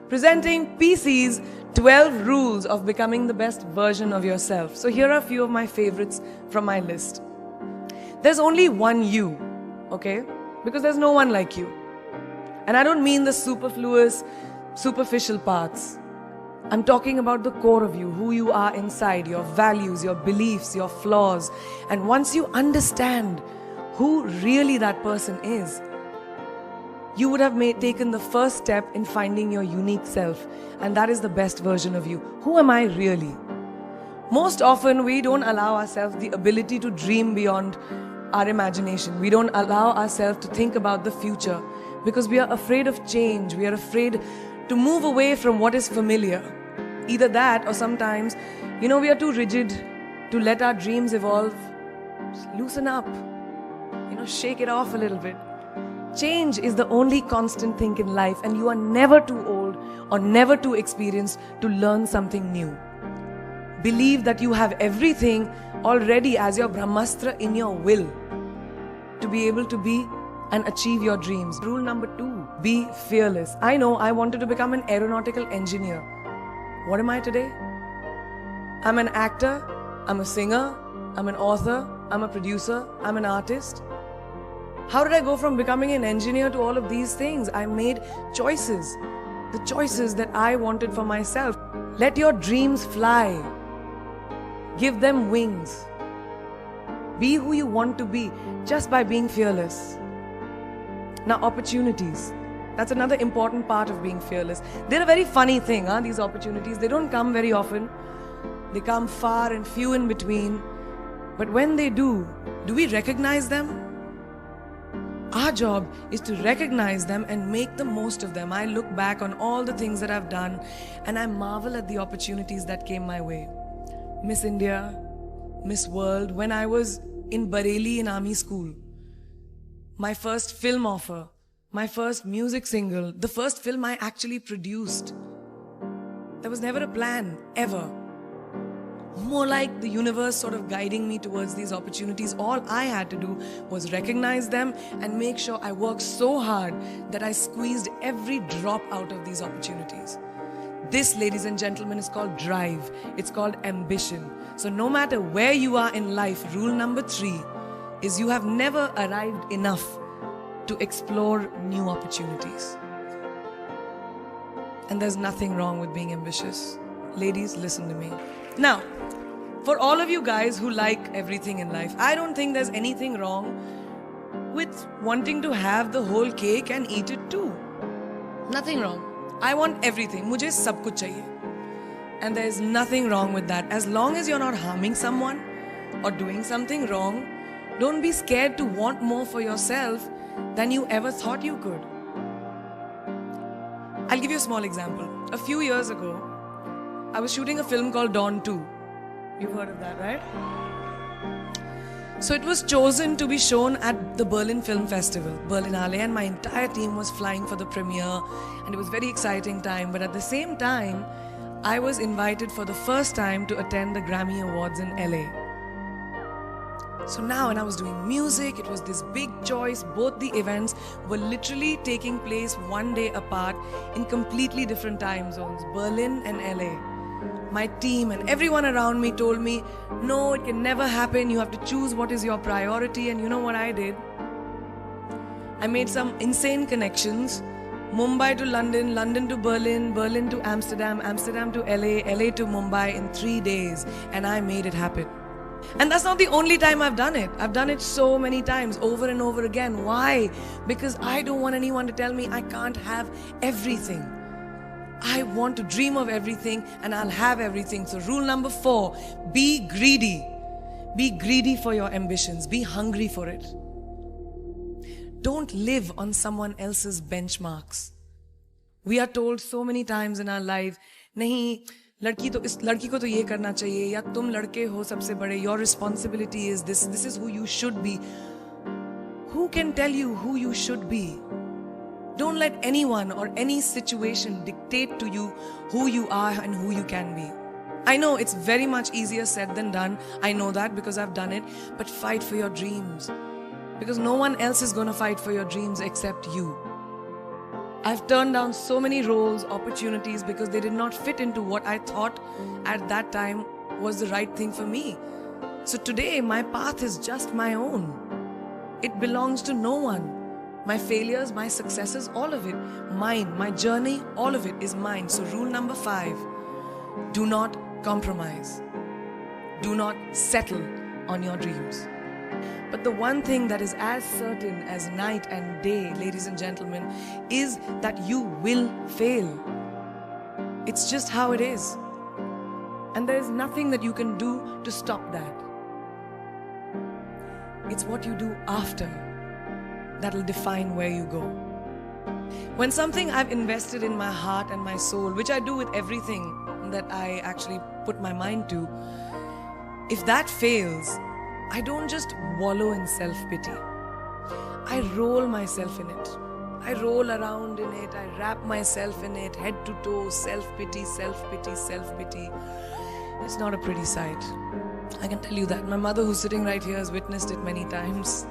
presenting PC's 12 rules of becoming the best version of yourself. So here are a few of my favorites from my list. There's only one you, okay? Because there's no one like you. And I don't mean the superfluous, superficial parts. I'm talking about the core of you, who you are inside, your values, your beliefs, your flaws. And once you understand who really that person is, you would have taken the first step in finding your unique self. And that is the best version of you. Who am I really? Most often, we don't allow ourselves the ability to dream beyond our imagination. We don't allow ourselves to think about the future because we are afraid of change. We are afraid to move away from what is familiar. Either that or sometimes, we are too rigid to let our dreams evolve. Just loosen up. Shake it off a little bit. Change is the only constant thing in life, and you are never too old or never too experienced to learn something new. Believe that you have everything already as your Brahmastra in your will to be able to be and achieve your dreams. Rule number 2, be fearless. I know I wanted to become an aeronautical engineer. What am I today? I'm an actor, I'm a singer, I'm an author, I'm a producer, I'm an artist. How did I go from becoming an engineer to all of these things? I made choices. The choices that I wanted for myself. Let your dreams fly. Give them wings. Be who you want to be just by being fearless. Now, opportunities. That's another important part of being fearless. They're a very funny thing, these opportunities. They don't come very often. They come far and few in between. But when they do we recognize them? Our job is to recognize them and make the most of them. I look back on all the things that I've done and I marvel at the opportunities that came my way. Miss India, Miss World, when I was in Bareilly in army school. My first film offer, my first music single, the first film I actually produced. There was never a plan, ever. More like the universe sort of guiding me towards these opportunities. All I had to do was recognize them and make sure I worked so hard that I squeezed every drop out of these opportunities. This, ladies and gentlemen, is called drive. It's called ambition. So no matter where you are in life, rule number 3 is you have never arrived enough to explore new opportunities. And there's nothing wrong with being ambitious. Ladies, listen to me. Now, for all of you guys who like everything in life, I don't think there's anything wrong with wanting to have the whole cake and eat it too. Nothing wrong. I want everything. Mujhe sab kuch chahiye. And there's nothing wrong with that. As long as you're not harming someone or doing something wrong, don't be scared to want more for yourself than you ever thought you could. I'll give you a small example. A few years ago, I was shooting a film called Dawn 2. You've heard of that, right? So it was chosen to be shown at the Berlin Film Festival, Berlinale, and my entire team was flying for the premiere, and it was a very exciting time. But at the same time, I was invited for the first time to attend the Grammy Awards in LA. So now when I was doing music, it was this big choice. Both the events were literally taking place one day apart in completely different time zones, Berlin and LA. My team and everyone around me told me, no, it can never happen. You have to choose what is your priority. And you know what I did? I made some insane connections. Mumbai to London, London to Berlin, Berlin to Amsterdam, Amsterdam to LA, LA to Mumbai in 3 days. And I made it happen. And that's not the only time I've done it. I've done it so many times, over and over again. Why? Because I don't want anyone to tell me I can't have everything. I want to dream of everything and I'll have everything. So rule number 4, be greedy. Be greedy for your ambitions. Be hungry for it. Don't live on someone else's benchmarks. We are told so many times in our life, nahi, लड़की को तो ये करना चाहिए, या तुम लड़के हो सबसे बड़े, your responsibility is this is who you should be. Who can tell you who you should be? Don't let anyone or any situation dictate to you who you are and who you can be. I know it's very much easier said than done. I know that because I've done it. But fight for your dreams. Because no one else is going to fight for your dreams except you. I've turned down so many roles, opportunities because they did not fit into what I thought at that time was the right thing for me. So today, my path is just my own. It belongs to no one. My failures, my successes, all of it, mine. My journey, all of it is mine. So rule number 5, do not compromise. Do not settle on your dreams. But the one thing that is as certain as night and day, ladies and gentlemen, is that you will fail. It's just how it is. And there is nothing that you can do to stop that. It's what you do after that'll define where you go. When something I've invested in my heart and my soul, which I do with everything that I actually put my mind to, if that fails, I don't just wallow in self-pity. I roll myself in it. I roll around in it. I wrap myself in it, head to toe, self-pity, self-pity, self-pity. It's not a pretty sight. I can tell you that. My mother, who's sitting right here, has witnessed it many times.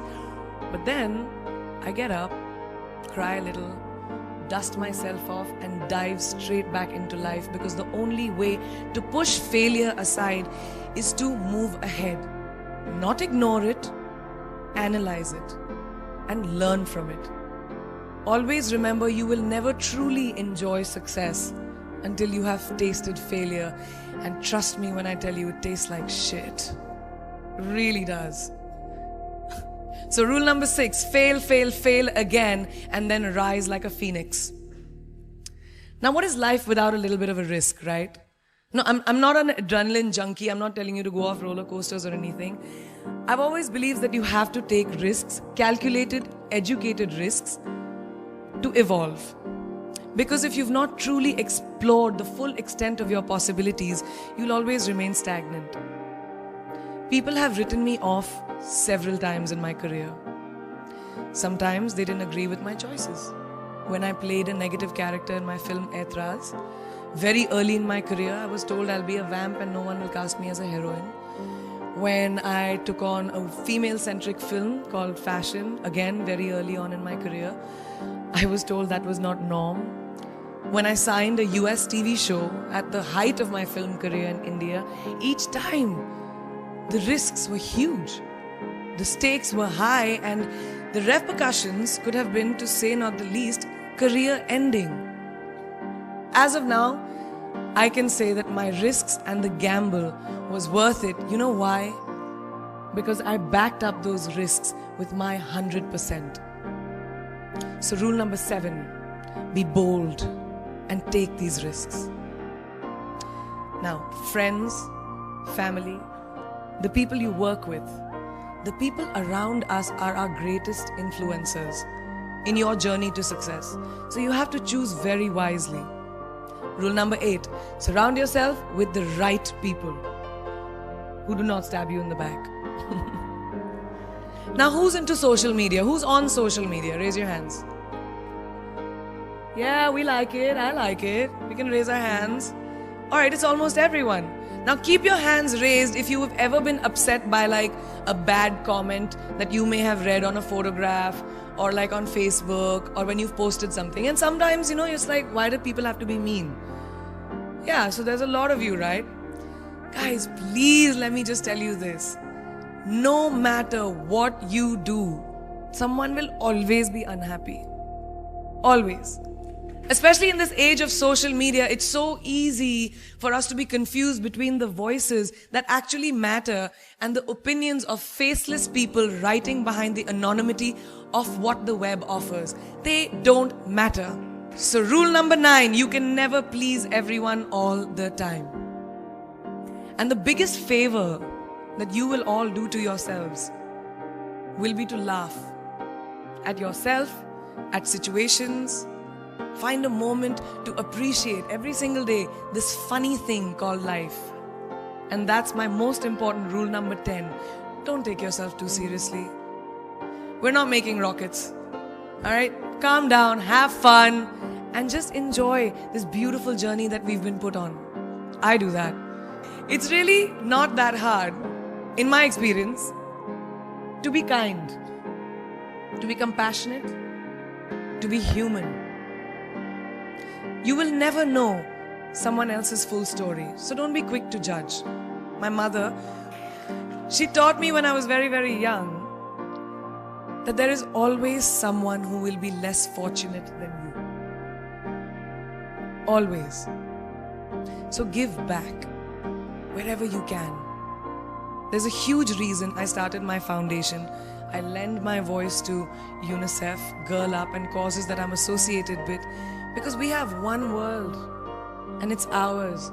But then, I get up, cry a little, dust myself off and dive straight back into life, because the only way to push failure aside is to move ahead. Not ignore it, analyze it, and learn from it. Always remember, you will never truly enjoy success until you have tasted failure. And trust me when I tell you, it tastes like shit. Really does. So rule number 6, fail, fail, fail again, and then rise like a phoenix. Now, what is life without a little bit of a risk, right? No, I'm not an adrenaline junkie. I'm not telling you to go off roller coasters or anything. I've always believed that you have to take risks, calculated, educated risks, to evolve. Because if you've not truly explored the full extent of your possibilities, you'll always remain stagnant. People have written me off several times in my career. Sometimes they didn't agree with my choices. When I played a negative character in my film Aitraz, very early in my career, I was told I'll be a vamp and no one will cast me as a heroine. When I took on a female-centric film called Fashion, again very early on in my career, I was told that was not norm. When I signed a US TV show at the height of my film career in India, each time the risks were huge. The stakes were high and the repercussions could have been, to say not the least, career ending. As of now, I can say that my risks and the gamble was worth it. You know why? Because I backed up those risks with my 100%. So rule number 7, be bold and take these risks. Now, friends, family, the people you work with, the people around us are our greatest influencers in your journey to success. So you have to choose very wisely. Rule number 8, surround yourself with the right people who do not stab you in the back. Now, who's into social media? Who's on social media? Raise your hands. Yeah, we like it. I like it. We can raise our hands. All right, it's almost everyone. Now keep your hands raised if you have ever been upset by like a bad comment that you may have read on a photograph or like on Facebook or when you've posted something. And sometimes, it's like, why do people have to be mean? Yeah, so there's a lot of you, right? Guys, please let me just tell you this. No matter what you do, someone will always be unhappy. Always. Especially in this age of social media, it's so easy for us to be confused between the voices that actually matter and the opinions of faceless people writing behind the anonymity of what the web offers. They don't matter. So rule number 9, you can never please everyone all the time. And the biggest favor that you will all do to yourselves will be to laugh at yourself, at situations. Find a moment to appreciate every single day this funny thing called life. And that's my most important rule number 10. Don't take yourself too seriously. We're not making rockets. Alright? Calm down, have fun, and just enjoy this beautiful journey that we've been put on. I do that. It's really not that hard, in my experience, to be kind, to be compassionate, to be human. You will never know someone else's full story. So don't be quick to judge. My mother, she taught me when I was very, very young that there is always someone who will be less fortunate than you. Always. So give back wherever you can. There's a huge reason I started my foundation. I lend my voice to UNICEF, Girl Up, and causes that I'm associated with, because we have one world and it's ours.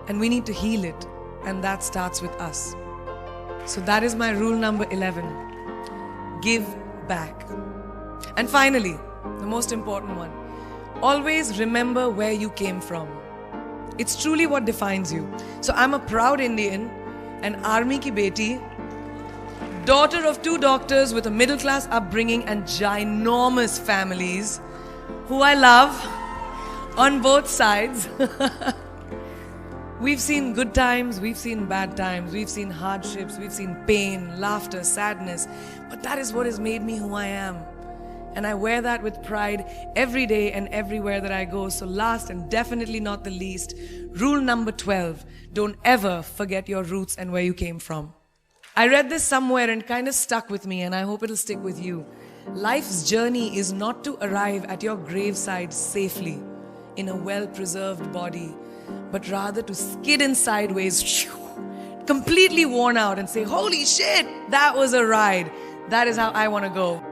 And we need to heal it, and that starts with us. So that is my rule number 11. Give back. And finally, the most important one, always remember where you came from. It's truly what defines you. So I'm a proud Indian, an army ki beti, daughter of 2 doctors with a middle class upbringing and ginormous families who I love on both sides. We've seen good times, we've seen bad times, we've seen hardships, we've seen pain, laughter, sadness. But that is what has made me who I am. And I wear that with pride every day and everywhere that I go. So last and definitely not the least, rule number 12, don't ever forget your roots and where you came from. I read this somewhere and kind of stuck with me, and I hope it'll stick with you. Life's journey is not to arrive at your graveside safely in a well-preserved body, but rather to skid in sideways, completely worn out, and say, holy shit, that was a ride. That is how I want to go.